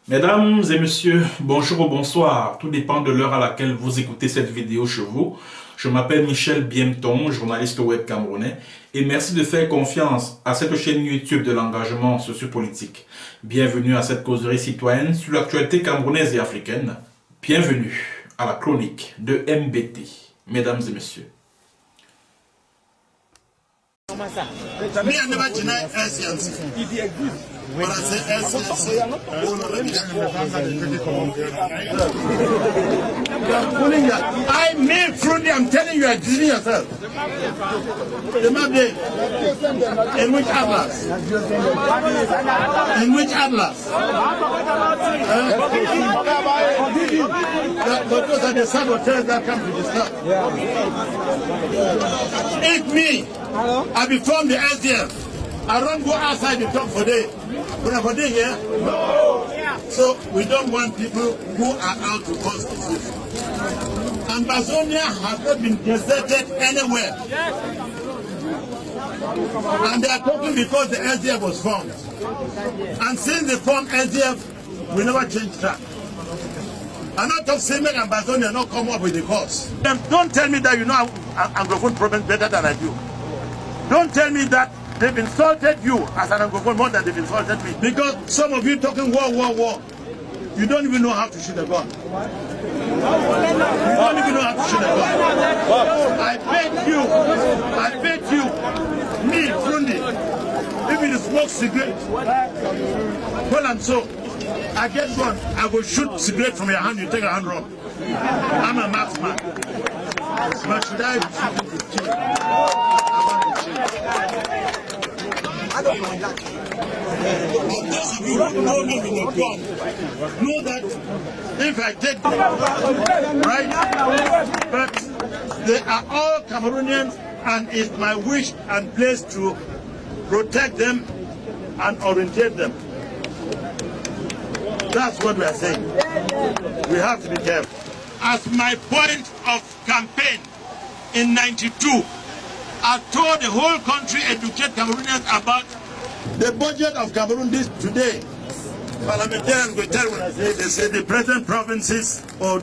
Mesdames et messieurs, bonjour ou bonsoir. Tout dépend de l'heure à laquelle vous écoutez cette vidéo chez vous. Je m'appelle Michel Biemton, journaliste web camerounais, et merci de faire confiance à cette chaîne YouTube de l'engagement sociopolitique. Bienvenue à cette causerie citoyenne sur l'actualité camerounaise et africaine. Bienvenue à la chronique de MBT. Mesdames et messieurs. Me, I never deny SCNC. When I say SCNC, I mean, Frundi, I'm telling you, are deceiving yourself. The map in which atlas? In which atlas? Those are the saboteurs that come to disturb. It's me. I be from the SDF. I don't go outside the top for day. But for day here, no. So we don't want people who are out to cause disease. And Bazonia has not been deserted anywhere. And they are talking because the SDF was formed. And since they formed SDF, we never changed track. I'm not talking Semek and Bazonia not come up with the cause. Don't tell me that you know Anglophone problems better than I do. Don't tell me that they've insulted you as an Anglophone more than they've insulted me. Because some of you talking war. You don't even know how to shoot a gun. You don't even know how to shoot a gun. I bet you, me, Frundi, if you smoke cigarette, well and so, I get one, I will shoot cigarette from your hand, you take a hand run. I'm a marksman. But should I be shooting to kill? I don't mind that. Those of you who know me with a gun know that if I take them, right? But they are all Cameroonians, and it's my wish and place to protect them and orientate them. That's what we are saying. We have to be careful. As my point of campaign in '92, I told the whole country, educate Cameroonians about the budget of Cameroon today. Parliamentarians will tell when I say, they say the present provinces or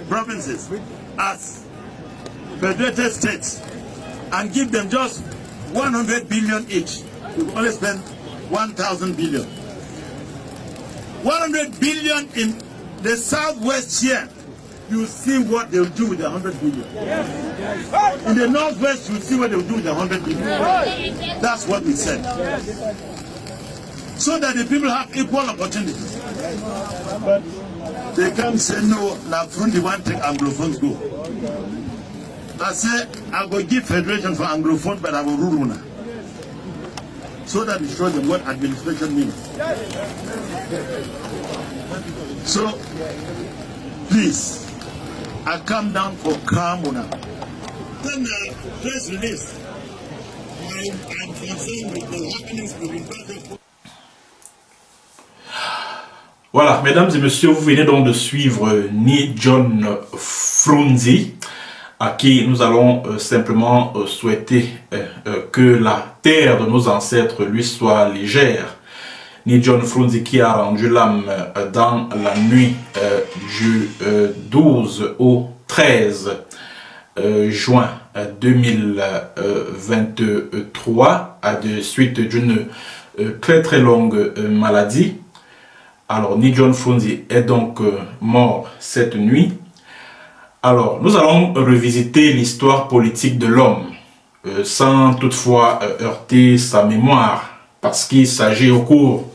provinces as federated states and give them just 100 billion each. We will only spend 1,000 billion. 100 billion in the southwest here. You see what they'll do with the 100 billion. In the northwest, you see what they'll do with the 100 billion. That's what we said. So that the people have equal opportunities. But they can't say no, now Frundi one take Anglophones go. I say, I will give federation for Anglophone, but I will rule now. So that it shows them what administration means. So, please, I come down for Kramuna. Then press release. I'm concerned with the happenings between Belgium. Voilà, mesdames et messieurs, vous venez donc de suivre Ni John Frunzi, à qui nous allons simplement souhaiter que la terre de nos ancêtres lui soit légère. Ni John Frunzi qui a rendu l'âme dans la nuit du 12 au 13 juin 2023 à de suite d'une très longue maladie. Alors, Ni John Frunzi est donc mort cette nuit. Alors, nous allons revisiter l'histoire politique de l'homme, sans toutefois heurter sa mémoire, parce qu'il s'agit au cours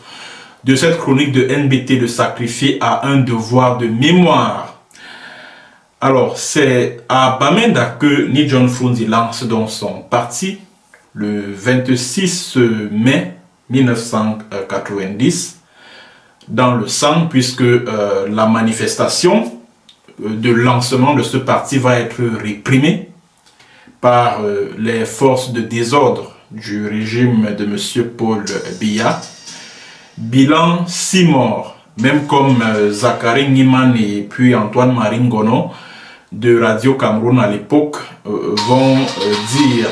de cette chronique de NBT de sacrifier à un devoir de mémoire. Alors, c'est à Bamenda que Ni John Frunzi lance donc son parti le 26 mai 1990 dans le sang, puisque la manifestation de lancement de ce parti va être réprimée par les forces de désordre du régime de M. Paul Biya. Bilan 6 morts, même comme Zachary Niman et puis Antoine Maringono de Radio Cameroun à l'époque vont dire.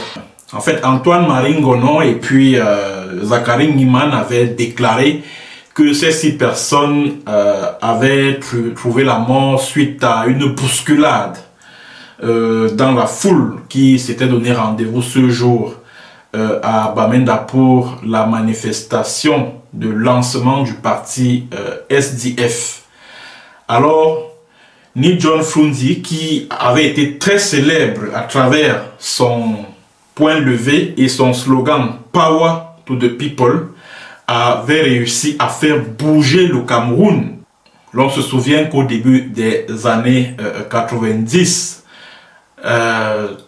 En fait, Antoine Maringono et puis Zachary Niman avaient déclaré que ces 6 personnes avaient trouvé la mort suite à une bousculade dans la foule qui s'était donné rendez-vous ce jour à Bamenda pour la manifestation de lancement du parti SDF. Alors, Ni John Frunzi, qui avait été très célèbre à travers son point levé et son slogan « Power to the people », avait réussi à faire bouger le Cameroun. L'on se souvient qu'au début des années 90,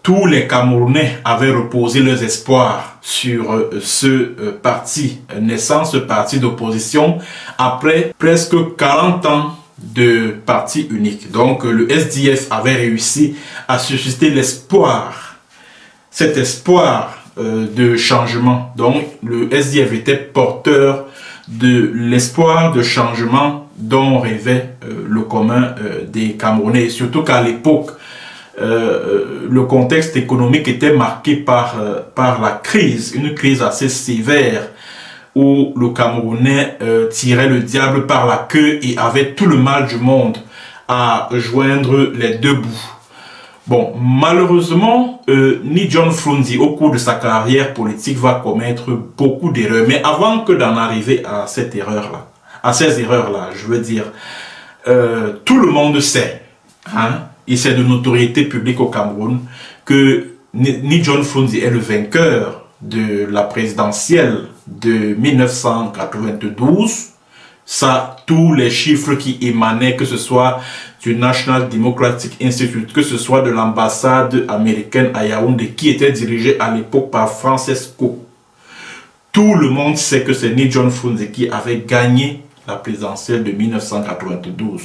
tous les Camerounais avaient reposé leurs espoirs sur ce parti naissant, ce parti d'opposition, après presque 40 ans de parti unique. Donc le SDF avait réussi à susciter l'espoir, cet espoir de changement. Donc le SDF était porteur de l'espoir de changement dont rêvait le commun des Camerounais. Surtout qu'à l'époque, le contexte économique était marqué par la crise, une crise assez sévère, où le Camerounais tirait le diable par la queue et avait tout le mal du monde à joindre les deux bouts. Bon, malheureusement, Ni John Frunzi, au cours de sa carrière politique, va commettre beaucoup d'erreurs. Mais avant que d'en arriver à cette erreur-là, à ces erreurs-là, je veux dire, tout le monde sait, hein, et c'est de notoriété publique au Cameroun, que Ni John Frunzi est le vainqueur de la présidentielle de 1992. Ça, tous les chiffres qui émanaient, que ce soit du National Democratic Institute, que ce soit de l'ambassade américaine à Yaoundé, qui était dirigée à l'époque par Francesco. Tout le monde sait que c'est Ni John Frunzi qui avait gagné la présidentielle de 1992.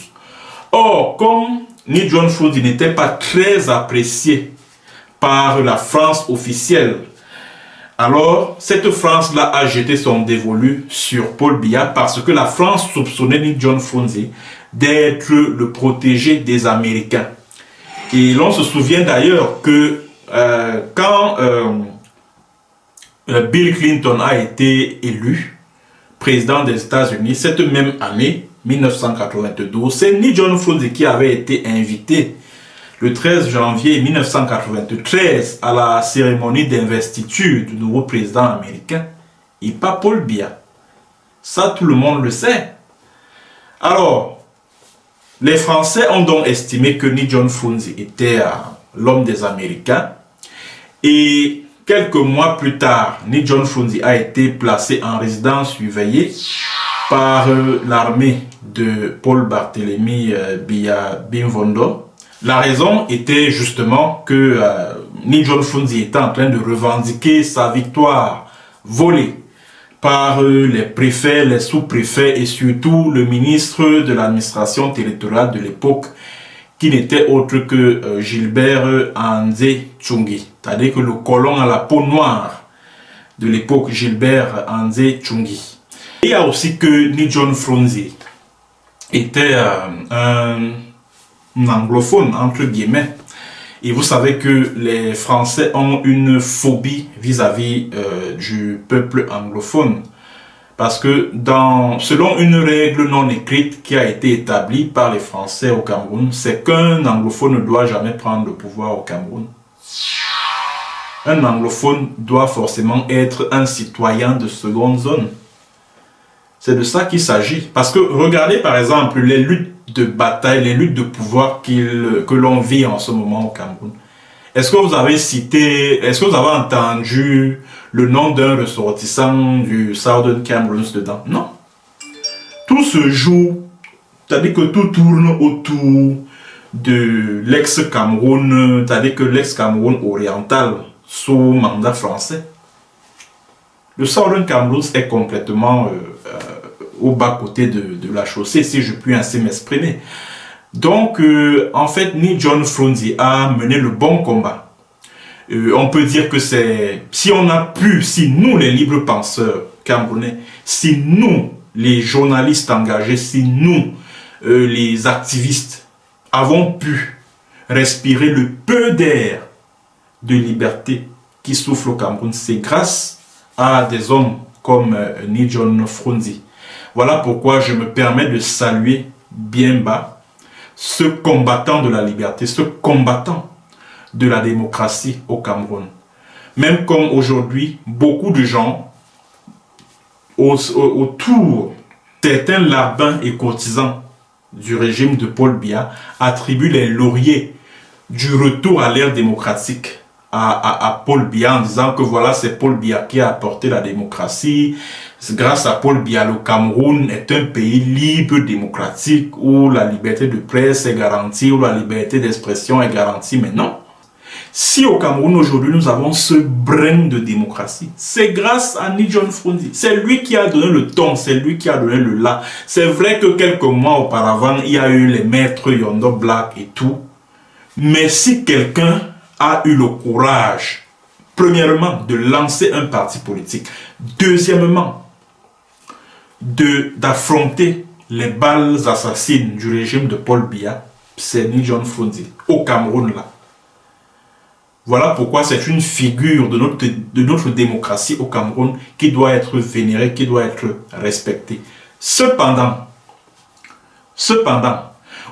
Or, comme Ni John Frunzi n'était pas très apprécié par la France officielle, alors cette France-là a jeté son dévolu sur Paul Biya parce que la France soupçonnait Ni John Frunzi d'être le protégé des Américains. Et l'on se souvient d'ailleurs que quand Bill Clinton a été élu président des États-Unis, cette même année, 1992, c'est Ni John Frunzi qui avait été invité le 13 janvier 1993 à la cérémonie d'investiture du nouveau président américain, et pas Paul Biya. Ça, tout le monde le sait. Alors, les Français ont donc estimé que Ni John Frunzi était l'homme des Américains, et quelques mois plus tard, Ni John Frunzi a été placé en résidence surveillée par l'armée de Paul Barthélemy Biya Bimvondo. La raison était justement que Ni John Frunzi était en train de revendiquer sa victoire volée par les préfets, les sous-préfets et surtout le ministre de l'administration territoriale de l'époque, qui n'était autre que Gilbert André Tchungi, c'est-à-dire que le colon à la peau noire de l'époque, Gilbert André Tchungi. Il y a aussi que Ni John Frunzi était un anglophone, entre guillemets. Et vous savez que les Français ont une phobie vis-à-vis du peuple anglophone. Parce que selon une règle non écrite qui a été établie par les Français au Cameroun, c'est qu'un anglophone ne doit jamais prendre le pouvoir au Cameroun. Un anglophone doit forcément être un citoyen de seconde zone. C'est de ça qu'il s'agit. Parce que regardez par exemple les luttes de bataille, les luttes de pouvoir que l'on vit en ce moment au Cameroun. Est-ce que vous avez entendu le nom d'un ressortissant du Southern Cameroon dedans? Non. Tout se joue, c'est-à-dire que tout tourne autour de l'ex-Cameroun, c'est-à-dire que l'ex-Cameroun oriental sous mandat français. Le Southern Cameroon est complètement au bas-côté de la chaussée, si je puis ainsi m'exprimer. Donc, en fait, Ni John Frunzi a mené le bon combat. On peut dire que c'est... Si nous, les libres penseurs camerounais, si nous, les journalistes engagés, si nous, les activistes, avons pu respirer le peu d'air de liberté qui souffle au Cameroun, c'est grâce à des hommes comme Ni John Frunzi. Voilà pourquoi je me permets de saluer bien bas ce combattant de la liberté, ce combattant de la démocratie au Cameroun. Même comme aujourd'hui, beaucoup de gens autour, certains larbins et courtisans du régime de Paul Biya attribuent les lauriers du retour à l'ère démocratique à Paul Biya en disant que voilà, c'est Paul Biya qui a apporté la démocratie. Grâce à Paul Biya, le Cameroun est un pays libre, démocratique, où la liberté de presse est garantie, où la liberté d'expression est garantie. Mais non. Si au Cameroun aujourd'hui nous avons ce brin de démocratie, c'est grâce à Ni John Frondi. C'est lui qui a donné le ton, c'est lui qui a donné le là. C'est vrai que quelques mois auparavant, il y a eu les maîtres Yondo Black et tout. Mais si quelqu'un a eu le courage, premièrement, de lancer un parti politique, deuxièmement, d'affronter les balles assassines du régime de Paul Biya, c'est Ni John Frondi, au Cameroun là. Voilà pourquoi c'est une figure de notre démocratie au Cameroun qui doit être vénérée, qui doit être respectée. Cependant,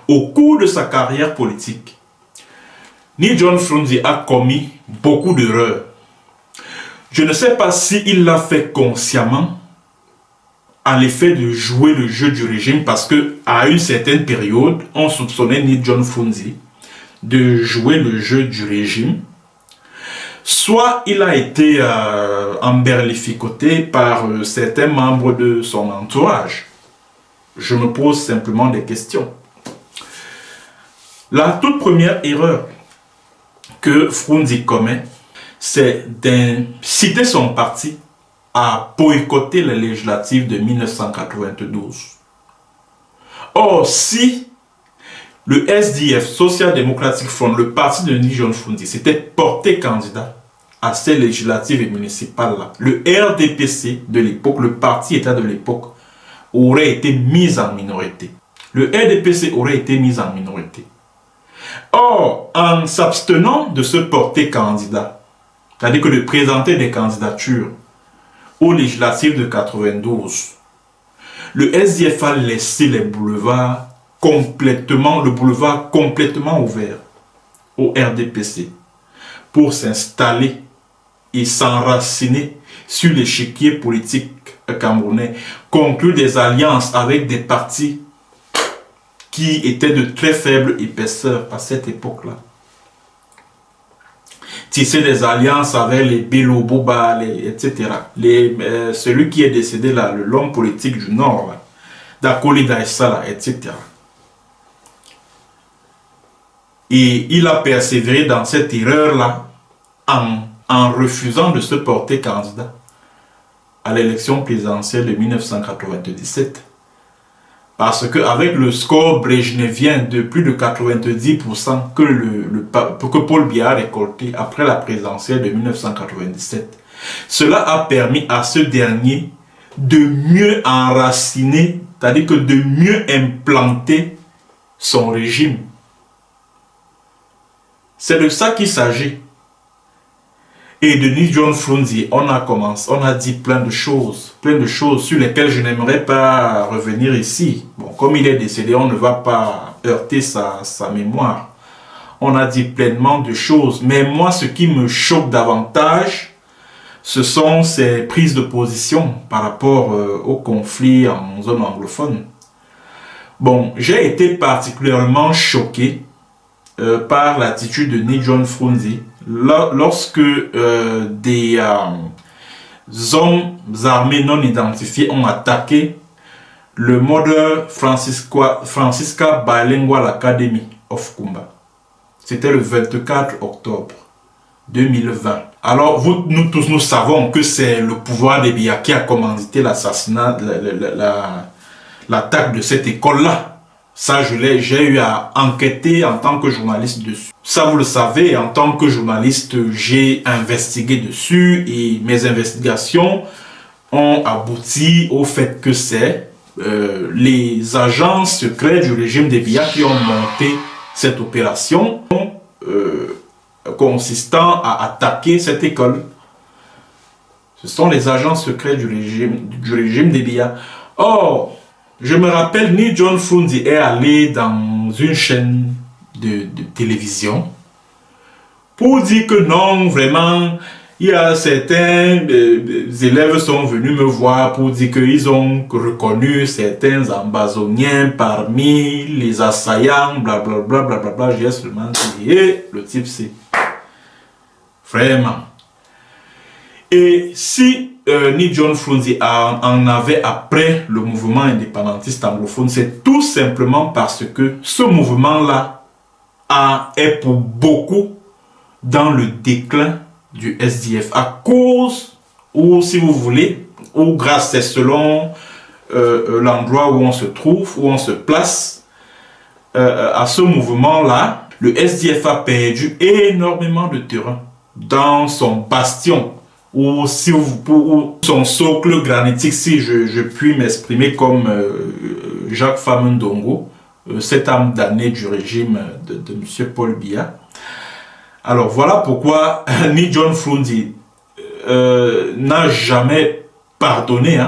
au cours de sa carrière politique, Ni John Frondi a commis beaucoup d'erreurs. Je ne sais pas s'il l'a fait consciemment, à l'effet de jouer le jeu du régime, parce qu'à une certaine période, on soupçonnait Ni John Frondi de jouer le jeu du régime. Soit il a été emberlificoté par certains membres de son entourage. Je me pose simplement des questions. La toute première erreur que Frondi commet, c'est d'inciter son parti à boycotter les législatives de 1992. Or, si le SDF, Social Democratic Front, le parti de Ni John Frondi, s'était porté candidat à ces législatives et municipales-là, le RDPC de l'époque, le parti État de l'époque, aurait été mis en minorité. Le RDPC aurait été mis en minorité. Or, en s'abstenant de se porter candidat, c'est-à-dire que de présenter des candidatures aux législatives de 92, le SDF a laissé le boulevard complètement ouvert au RDPC pour s'installer et s'enraciner sur l'échiquier politique camerounais, conclure des alliances avec des partis qui étaient de très faible épaisseur à cette époque-là. Tisser des alliances avec les Bello Boba, etc. Celui qui est décédé là, l'homme politique du Nord, Dakoli Daïsala, etc. Et il a persévéré dans cette erreur-là en refusant de se porter candidat à l'élection présidentielle de 1997. Parce qu'avec le score brejnevien de plus de 90% que Paul Biya a récolté après la présidentielle de 1997, cela a permis à ce dernier de mieux enraciner, c'est-à-dire que de mieux implanter son régime. C'est de ça qu'il s'agit. Et de Ni John Frondi, on a dit plein de choses sur lesquelles je n'aimerais pas revenir ici. Bon, comme il est décédé, on ne va pas heurter sa mémoire. On a dit pleinement de choses. Mais moi, ce qui me choque davantage, ce sont ses prises de position par rapport au conflit en zone anglophone. Bon, j'ai été particulièrement choqué par l'attitude de Ni John Frondi lorsque des hommes armés non identifiés ont attaqué le Mother Francisca Bilingual Academy of Kumba. C'était le 24 octobre 2020. Alors, nous tous, nous savons que c'est le pouvoir des Biya qui a commandité l'assassinat, l'attaque de cette école-là. Ça, j'ai eu à enquêter en tant que journaliste dessus. Ça, vous le savez, en tant que journaliste, j'ai investigué dessus et mes investigations ont abouti au fait que c'est les agents secrets du régime des Biya qui ont monté cette opération consistant à attaquer cette école. Ce sont les agents secrets du régime des Biya. Or, je me rappelle, ni John Frunzi est allé dans une chaîne de télévision pour dire que non, vraiment, il y a certains élèves sont venus me voir pour dire qu'ils ont reconnu certains ambazoniens parmi les assaillants, blablabla, blablabla. J'ai seulement dit, le type c'est vraiment. Et si ni John Frunzi en avait après le mouvement indépendantiste anglophone, c'est tout simplement parce que ce mouvement-là est pour beaucoup dans le déclin du SDF à cause, ou si vous voulez, ou grâce, c'est selon l'endroit où on se trouve, où on se place, à ce mouvement-là, le SDF a perdu énormément de terrain dans son bastion, ou si ou son socle granitique, si je puis m'exprimer comme Jacques Famundongo, cette âme damnée du régime de M. Paul Biya. Alors voilà pourquoi ni John Frunzi n'a jamais pardonné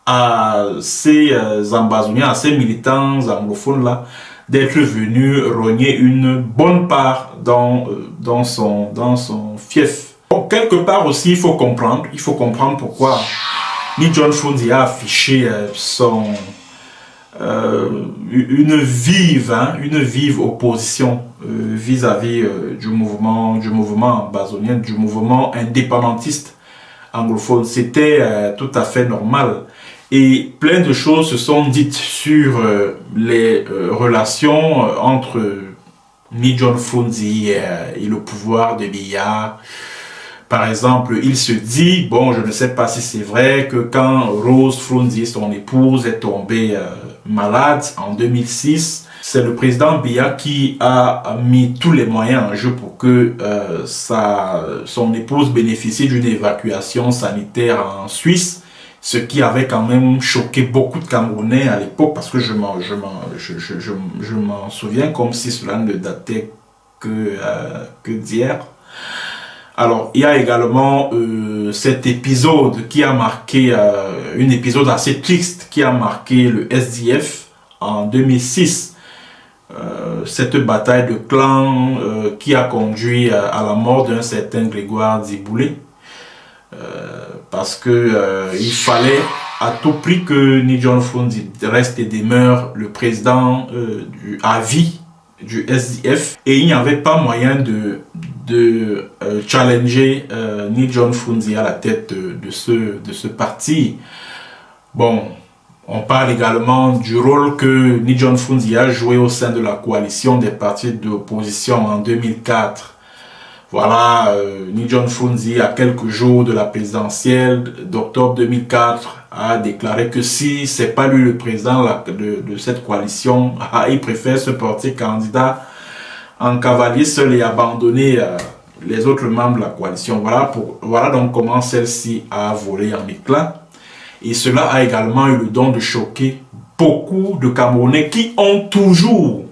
à ces ambazoniens, à ces militants anglophones-là, d'être venus rogner une bonne part dans son fief. Bon, quelque part aussi, il faut comprendre pourquoi ni John Frunzi a affiché une vive opposition vis-à-vis du mouvement ambazonien, du mouvement indépendantiste anglophone. C'était tout à fait normal. Et plein de choses se sont dites sur les relations entre ni John Frunzi et le pouvoir de Biya. Par exemple, il se dit, bon, je ne sais pas si c'est vrai, que quand Rose Frunzi, son épouse, est tombée malade en 2006, c'est le président Biya qui a mis tous les moyens en jeu pour que son épouse bénéficie d'une évacuation sanitaire en Suisse, ce qui avait quand même choqué beaucoup de Camerounais à l'époque, parce que je m'en souviens comme si cela ne datait que d'hier. Alors, il y a également cet épisode qui a marqué, un épisode assez triste qui a marqué le SDF en 2006. Cette bataille de clans qui a conduit à la mort d'un certain Grégoire Diboulé. Parce que il fallait à tout prix que ni John Frunzi reste et demeure le président à vie du SDF, et il n'y avait pas moyen de challenger ni John Frunzi à la tête de ce parti. Bon, on parle également du rôle que ni John Frunzi a joué au sein de la coalition des partis d'opposition en 2004. Voilà, ni John Frunzi, à quelques jours de la présidentielle d'octobre 2004, a déclaré que si c'est pas lui le président de cette coalition, il préfère se porter candidat en cavalier seul et abandonner les autres membres de la coalition. Voilà donc comment celle-ci a volé en éclats. Et cela a également eu le don de choquer beaucoup de Camerounais qui ont toujours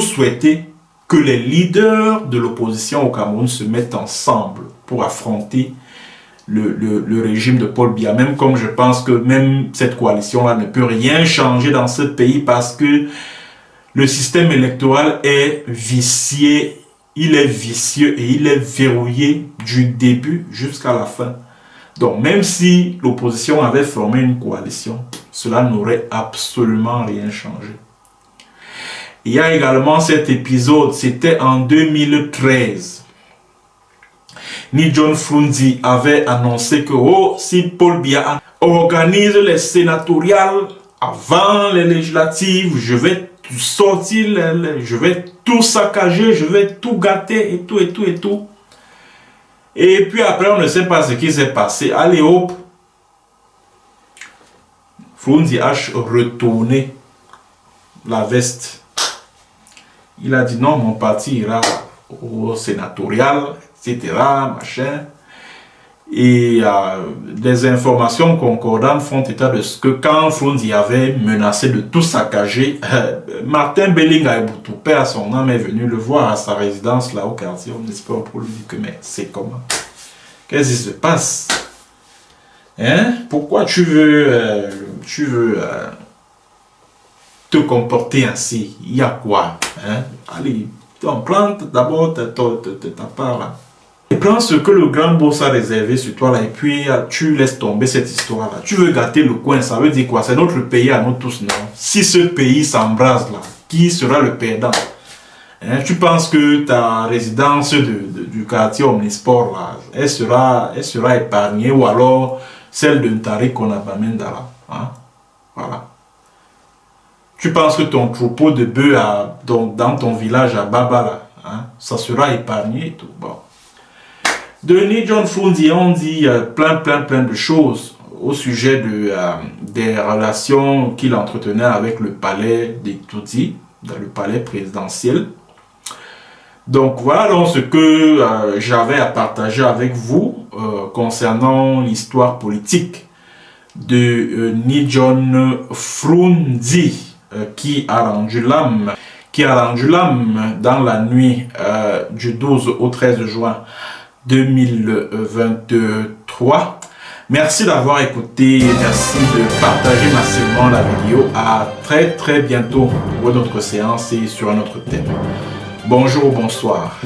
souhaité que les leaders de l'opposition au Cameroun se mettent ensemble pour affronter le régime de Paul Biya. Même comme je pense que même cette coalition-là ne peut rien changer dans ce pays parce que le système électoral est vicié, il est vicieux et il est verrouillé du début jusqu'à la fin. Donc même si l'opposition avait formé une coalition, cela n'aurait absolument rien changé. Il y a également cet épisode, c'était en 2013. Ni John Frunzi avait annoncé que si Paul Biya organise les sénatoriales avant les législatives, je vais sortir, je vais tout saccager, je vais tout gâter et tout et tout et tout. Et puis après, on ne sait pas ce qui s'est passé. Allez hop, Frunzi a retourné la veste. Il a dit non, mon parti ira au sénatorial, etc. Machin. Et des informations concordantes font état de ce que quand Frunzi avait menacé de tout saccager, Martin Bellinga Eboutou, père à son âme, est venu le voir à sa résidence là au quartier. On espère pour lui dire que mais c'est comment? Qu'est-ce qui se passe? Hein? Pourquoi tu veux te comporter ainsi? Il y a quoi? Hein? Allez, plante d'abord ta part là. Et prends ce que le grand boss a réservé sur toi là et puis tu laisses tomber cette histoire là. Tu veux gâter le coin, ça veut dire quoi? C'est notre pays à nous tous, non? Si ce pays s'embrase là, qui sera le perdant? Hein? Tu penses que ta résidence du quartier Omnisport là, elle sera épargnée ou alors celle de Ntari Konabamenda là? Hein? Voilà. Tu penses que ton troupeau de bœufs dans ton village à Baba là, hein, ça sera épargné et tout. Bon. De Ni John Fundi, on dit plein de choses au sujet des relations qu'il entretenait avec le palais des Tutsi, dans le palais présidentiel. Donc voilà donc ce que j'avais à partager avec vous concernant l'histoire politique de Ni John Fundi qui a rendu l'âme dans la nuit du 12 au 13 juin 2023. Merci d'avoir écouté, merci de partager massivement la vidéo. À très bientôt pour une autre séance et sur un autre thème. Bonjour, bonsoir.